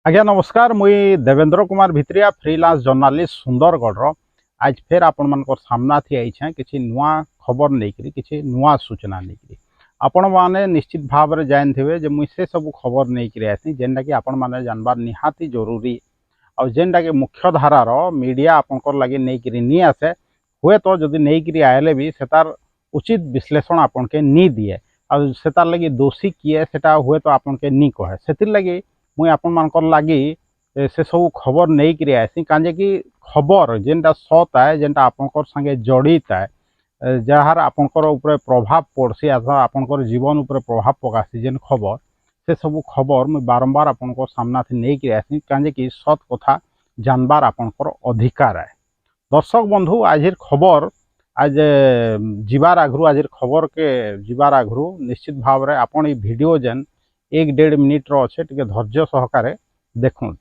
आज्ञा नमस्कार मुई देवेंद्र कुमार भित्रिया फ्रीलांस जर्नालिस्ट सुंदरगढ़ आज फिर आपण मान सामना थी आई किसी नुआ खबर नहीं किसी नुआ सूचना नहीं आपण माने निश्चित भाव में जानते जे मुई से सब खबर नहीं आसी जेनटा कि आपण माने जानबार निहाती जरूरी और जेनटा कि मुख्य धारार मीडिया आपंकर लगे नहीं आसे हुए तो जदि नहीं आएले भी सेतार उचित विश्लेषण आपन के नी दिए और सेतार लगी दोषी किए सेटा हुए तो आपन के नी कहे से लगी मुई आपण मानकर लगी से सब खबर नहीं करी आसी काजे कि खबर जेनटा सत है जेनटा आपनकर संगे जड़ित है जार आपनकर ऊपर प्रभाव पड़सी अथवा आपनकर जीवन ऊपर प्रभाव पकासी जेन खबर से सब खबर मुई बारंबार आपनकर सामना थी नहीं करी आसी काजे कि सत कथा जानबार आपनकर अधिकार है। दर्शक बंधु आज खबर आज जीवार आगु आज खबर के जीवार आगु निश्चित भाव में आपन ये वीडियो जेन 1-1.5 मिनिट अच्छे टे धैर्य सहकारे देखुं।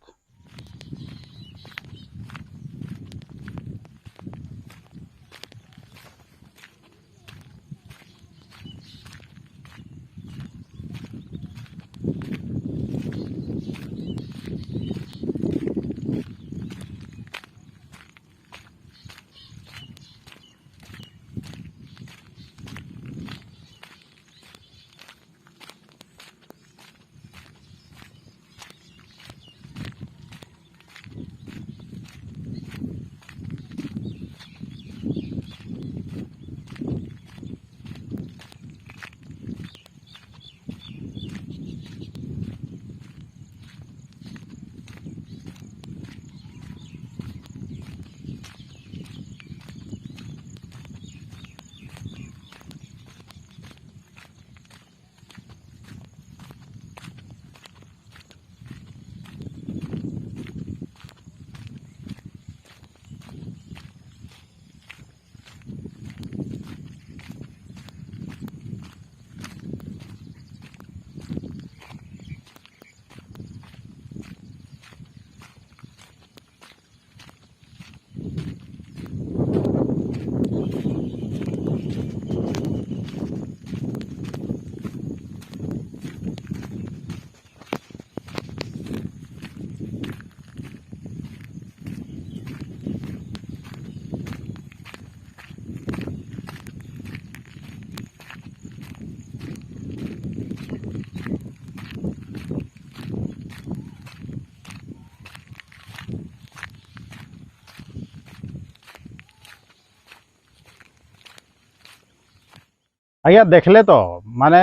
आज्ञा देखले तो माने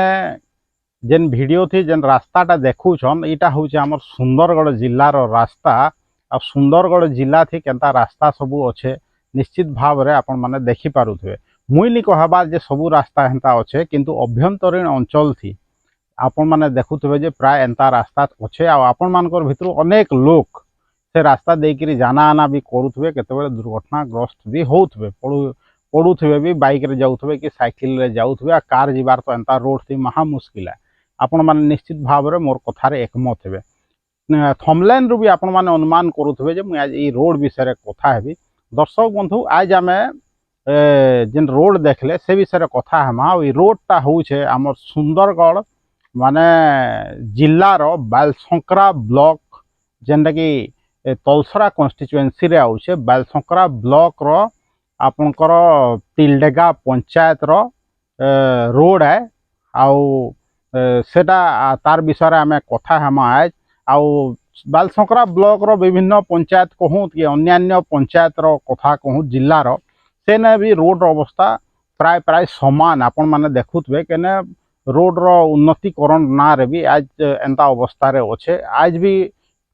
जेन वीडियो थी जेन रास्ताटा देखुछन इटा हूँ आमर सुंदरगढ़ जिलार रास्ता आ सुंदरगढ़ जिला थी केनता रास्ता सबू अच्छे निश्चित भाव में आपण माने देखी पारुथे। मुई नी कहबार जे सबू रास्ता हेन्ता अच्छे किंतु अभ्यंतरीण अंचल थी आपण माने देखुथे जे प्राय एंता रास्ता अच्छे आपण मानकर भितर अनेक लोक से रास्ता देकरी जाना आना भी करुथे केतेबेले दुर्घटनाग्रस्त भी होउथे पड़ुथे भी बाइक रे जाउथे कि साइकिल रे जाउथे कार जीवार तो एंता रोड थी महा मुस्किल है। आपण माने निश्चित भाव में मोर कथार एकमत हेबे थंबनेल रु भी आपण माने अनुमान करुथे जे मुई आज ई रोड विषय कथा हेबी। दर्शक बंधु आज आमे जेन रोड देखले से विषय कथा हेमा ई रोडटा होउछे हमर सुंदरगढ़ माने जिल्लार बालसंकरा ब्लॉक जेनटा कि तलसरा कन्स्टिट्युएंसी रे आउछे बालसंकरा ब्लॉक रो आपनकर तिलडेगा पंचायत रो रोड है आउ सेटा तार विषय आम कथा हम आज आउ बालसंकरा ब्लॉक रो विभिन्न पंचायत कहूँ कि अन्यान्य पंचायत रो कथा कहूँ जिलार सेने भी रोड अवस्था प्राय प्राय समान आपण माने देखुथे केने रोड रो उन्नतिकरण ना रे भी आज एंता अवस्था रे अच्छे आज भी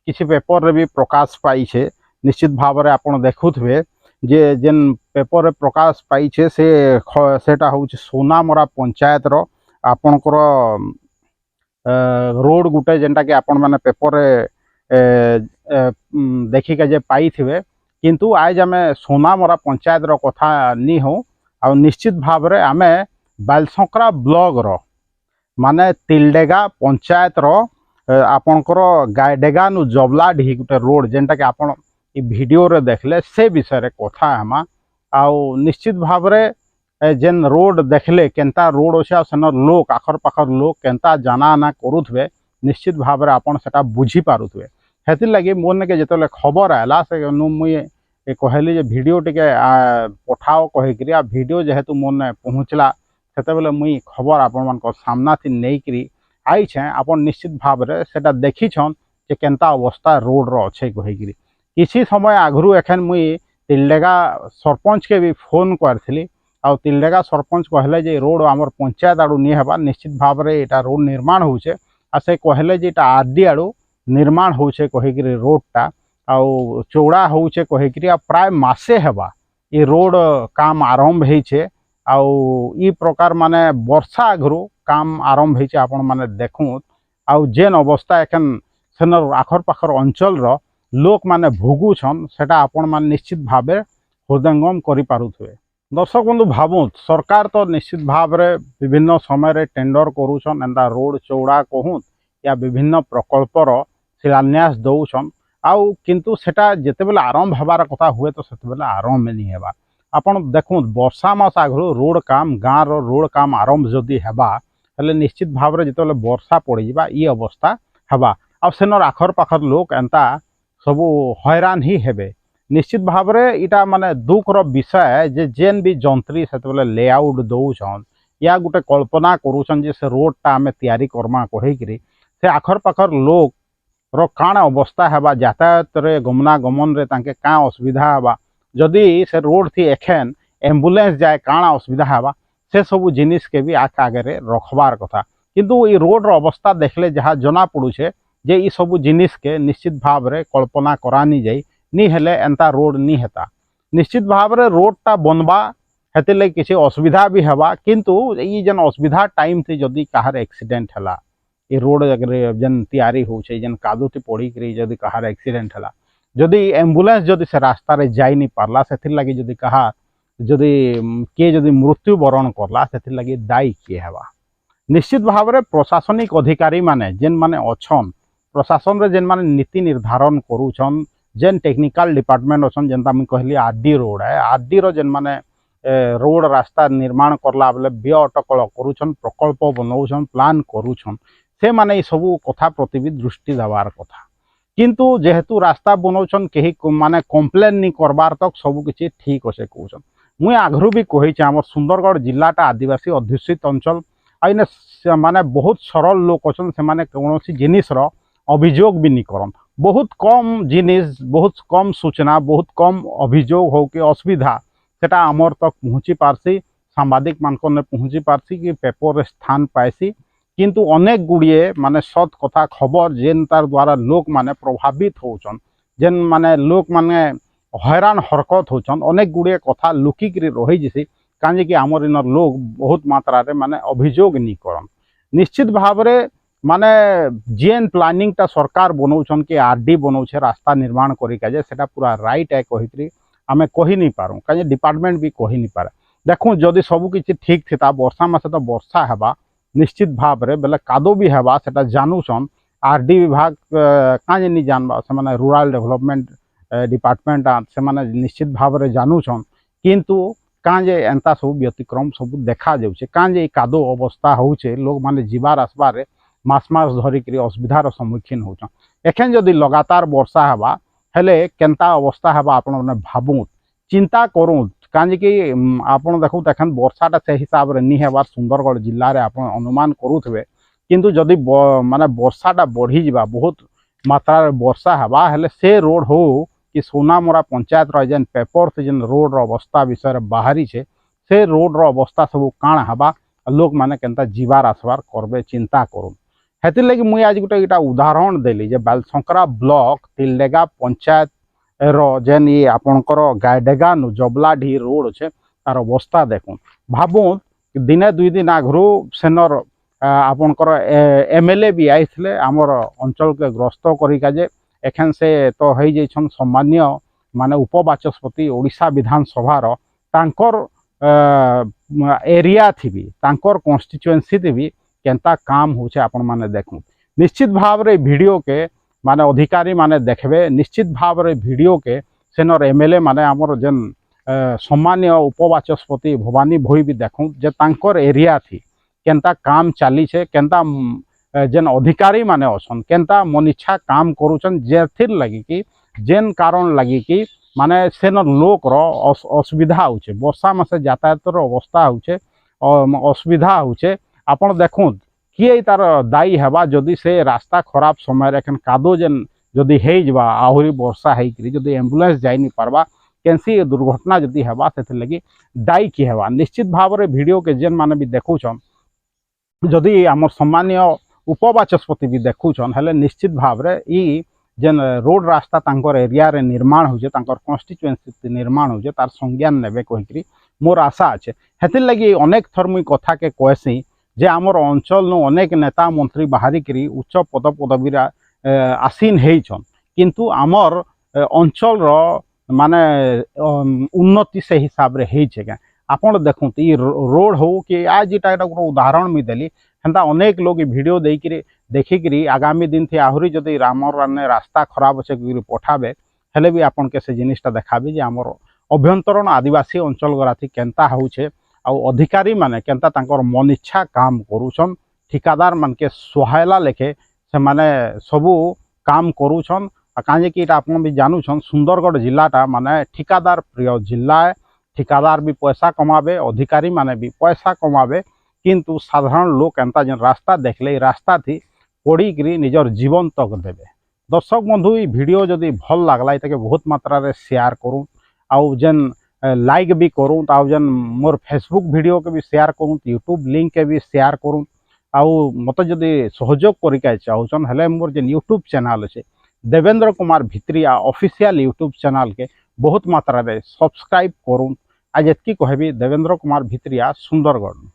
किसी पेपर रे भी प्रकाश पाई छे निश्चित भाव में आपण देखुथे जे जेन पेपर प्रकाश पाई छे सेटा होउछ सोनामरा पंचायत रो आपनकर रोड गुटे जेनटा कि आपण माने पेपर देखी के जे पाई थिबे किंतु आज आमे सोनामरा पंचायत रो कथा नी हो आ निश्चित भाव में आमे बालसंकरा ब्लॉक रो माने तिलडेगा पंचायत रो आपनकर गायडेगा नु जबला ढी गुटे रोड जेनटा कि आपण ई वीडियो रे देखले से विषय कथा हमा आउ निश्चित भाव में जेन रोड देखले केनता रोड अच्छे सेन लोक आखर पाखर लोक केनता जाना आना करुथे निश्चित भाव में आपन सेटा बुझी पारुथे हेतिर लगी मोर के जो खबर आला से मुई कहली वीडियो टिके पठाओ कहीकि आ वीडियो जेहेतु मोर पहुँचला से मुई खबर आपण मान सामना थी नहीं करी आईछे आपण निश्चित भाव में से देखीछन जे केंता अवस्था रोड रो अच्छे कहीकि किसी समय आगु एखन मुई तिलडेगा सरपंच के भी फोन करी आ तिलडेगा सरपंच कहले जे रोड आमर पंचायत आड़ू नहीं हेबा निश्चित भाव में यहाँ रोड निर्माण होचे आ से कहले जे आरडी आड़ू निर्माण होचे कहीकि रोडटा आउ चौड़ा होचे कहीकि प्राय मासे हेबा ये रोड काम आरंभ होइछे आउ ई प्रकार माने वर्षा आगु काम आरंभ होइछे आपण माने देखुत आउ जेन अवस्था एखन सेन आखर पाखर अंचल रो लोक माने भोगुछन सेटा आपण माने निश्चित भाव हृदयंगम करि पारुथुए। दर्शक बंधु भावुत सरकार तो निश्चित भाव में विभिन्न समय टेंडर करुछन एंता रोड चौड़ा कहूँ या विभिन्न प्रकल्पर शिलान्यास दौछन आउ किंतु सेटा जेतेबेले आरंभ हेबार कथा हुए तो सेतेबेले आरंभ नहीं हेबा आपण देखुं वर्षा मास आगु रोड काम गाँव रोड काम आरंभ जदि हेबा हेले निश्चित भाव में जितेबाला वर्षा पड़ीजा ये अवस्था हेबा आ सेनर आखर पाखर लोक एंता सबू हैरान ही हेबे। निश्चित भाव में इटा माने दुखर विषय जे जेन भी जंत्री से लेआउट दौछन या गोटे कल्पना करुछन जे से रोडटा आमे तैयारी करमा कहीकि से आखर पाखर लोक रो काण अवस्था हेबा यातायात रे गमनागमन रे तांके काँ असुविधा हेबा जदि से रोड थी एखेन एम्बुलेंस जाए काण असुविधा हेबा से सबू जिनिस के भी आगे रखबार कथा किंतु ये रोड रो अवस्था देखले जहाँ जना पड़ुछे जे ई सबू जिनिस के निश्चित भाव में कल्पना करानी जाई नी हेले एंता रोड नी हेता निश्चित भाव में रोडटा बनबा हेते लगे किसी असुविधा भी हेबा किंतु ई जन असुविधा टाइम थी जदि कहार एक्सीडेंट हला ये रोड अगर जन तैयारी होछे जन कादो थी पड़ी करी जदि कहार एक्सीडेंट हला जदि एम्बुलेंस जदि से रास्ता रे जाई नहीं पारला सेथिर लगी जदि कहा जदि किए जदि मृत्यु वरण करला सेथिर लगी दायी किए हेबा। निश्चित भाव में प्रशासनिक अधिकारी माने जेन माने अछन प्रशासन रे जेन माने नीति निर्धारण करूछन जेन टेक्निकल डिपार्टमेंट अच्छन जेनता मुझे कहली आरडी रोड है आरडी रो जेन माने रोड रास्ता निर्माण करला बेले व्यय अटकल करूछन प्रकल्प बनाऊछन प्लान करूछन से माने सबू कथा प्रति भी दृष्टि देवार कथा किंतु जेहेतु रास्ता बनाऊछन कहीं माने कम्प्लेन नहीं करबार तक सबू किछि ठीक अच्छे कहूछन मुई आगु भी कही आम सुंदरगढ़ जिलाटा आदिवासी अध्युषित अंचल आइने माने बहुत सरल लोक अच्छन से माने कौनसी जिनिसर अभियोग भी नहीं करन बहुत कम जिनिस बहुत कम सूचना बहुत कम अभियोग हो कि असुविधा सेटा आमर तक पहुँची पारसी सांबादिक मानक ने पहुँची पारसी कि पेपर स्थान पाइसी किंतु अनेक गुड़िए माने सत कथा खबर जेन तार द्वारा लोक माने प्रभावित होचन जेन माने लोक माने हैरान हरकत होचन अनेक गुड़िए कथा लुकिक रही जैसी कहीं कि आमर इनर लोग बहुत मात्रा रे माने अभियोग नहीं करन निश्चित भाव में माने जेन प्लानिंगटा सरकार बनाऊछन कि आरडी बनाऊे रास्ता निर्माण करिके सेटा पूरा राइट है कहीकि आमे कही नहीं पारूँ कहीं डिपार्टमेंट भी कही नहीं पारे देखूँ जदि सबू किछि ठीक थिता वर्षा मासे तो वर्षा हेबा निश्चित भाव में बेले कादो भी हेबा सेटा जानूछन आरडी विभाग कहीं नहीं जानबा से माने रूरल डेवलपमेंट डिपार्टमेंट से माने निश्चित भाव में जानूछन किंतु काँ जे एंता सब व्यतिक्रम सब देखा जाऊे काँ जे कादो अवस्था होचे लोग माने जीवार आसबार मास मास धरिक असुविधार सम्मुखीन होचन एखेन जदि लगातार वर्षा हेबा हेले केंता अवस्था हेबा आपण माने भाबुत चिंता करूँ कहीं कि आपड़ देखो एखन वर्षाटा से हिसाब से नहीं हेबार सुंदरगढ़ जिले में आप अनुमान करुवे किंतु जदि माने वर्षाटा बढ़ी जा बहुत मात्रा वर्षा हेबा हेले से रोड हो कि सोनामुरा पंचायत जेन पेपर से जेन रोड अवस्था विषय बाहरी छे से रोड अवस्था सब काण हेबा लोक माने केंता जीवार आसबार करबे चिंता करूँ हेतिर लगी मुई आज गोटे इटा उदाहरण देली जे बालसंकरा ब्लॉक तिलडेगा पंचायत रो जेन ये आपणकर गायडेगा नु जबलाढी रोड अच्छे तार अवस्था देखूँ भावुँ दिने दुई दिन आगु सेनर आपणकर एमएलए भी आईथिले आमर अंचल के ग्रस्त करिका एखन से तो हो जाइछन सम्मान्य माने उपबाचस्पति ओडिशा विधानसभार तांकर एरिया थी भी तांकर कन्स्टिट्युएंसी थी भी केंता काम होचे आपण माने देखूँ निश्चित भाव रे वीडियो के माने अधिकारी माने देखबे निश्चित भाव रे वीडियो के सेनर एमएलए माने आमर जेन सम्मान्य उपबाचस्पति भवानी भोई भी देखूँ जे तांकर एरिया थी केंता काम चली छे केंता जेन अधिकारी माने अछन केनता मन इच्छा काम करूछन जेथिर लगी कि जेन कारण लगी कि माने सेन लोक असुविधा होचे वर्षा मासे यातायातर अवस्था होचे असुविधा होचे आपण देखुन किए तार दायी हेबा जदि से रास्ता खराब समय एखन कादो जेन जदि हेइजबा आहुरी वर्षा हेकरी जदि एम्बुलेंस जाई नि पारबा केनसी दुर्घटना जदि हेबा सेथि लगी दायी कि हेबा निश्चित भाव में वीडियो के जेन माने भी देखुछन जदि आम सम्मानीय उपबाचस्पति भी देखुछन हेले निश्चित भाव में ई जेन रोड रास्ता तांकर एरिया रे निर्माण होजे तांकर कॉन्स्टिट्युएंसी निर्माण होजे तार संज्ञान नेबे कहिकरी मोर आशा अच्छे हेतिर लगी अनेक थर मुई कथा के कहसी जे आमर अंचल नु अनेक नेता मंत्री बाहरिकरी उच्च पद पदवी आसीन हेइछन किंतु आमर अंचल रो माने उन्नति से हिसाब रे हेइछे के आपण देखुत ई रोड हो कि आज इटा उदाहरण मी देली हेन्ता अनेक लोग वीडियो देकरी देखिकी आगामी दिन थी आहरी जदि रामर रास्ता खराब अच्छे पठाबे हेले भी आपन के से जिनिसटा देखाबी जे आमर अभ्यंतरण आदिवासी अंचल गराथी केनता होउछे आउ अधिकारी माने केनता तांकर मन इच्छा काम करूछन ठिकादार मान के सहायला लेखे से माने सबू काम करूछन काजे कि आपन भी जानूछन सुंदरगढ़ जिलाटा माने ठिकादार प्रिय जिला है ठिकादार भी पैसा कमाबे अधिकारी माने भी पैसा कमाबे किंतु साधारण लोक एंता जेन रास्ता देखले रास्ता थी पड़ीकरी निजर जीवन तक देवे दर्शक बंधु ये वीडियो जदि भल लगला इतके बहुत मात्रा रे शेयर करूँ आउ जेन लाइक भी करूँ आउ जेन मोर फेसबुक वीडियो के भी शेयर करूँ यूट्यूब लिंक के भी शेयर करूँ आउ मत जदि सहयोग करके चाहून हेले मोर जेन यूट्यूब चैनल अच्छे Devendra Kumar Bhitriya official YouTube channel के बहुत मात्रा रे सब्सक्राइब करूँ आज एतकी कहबी देवेंद्र कुमार भित्रिया सुंदरगढ़।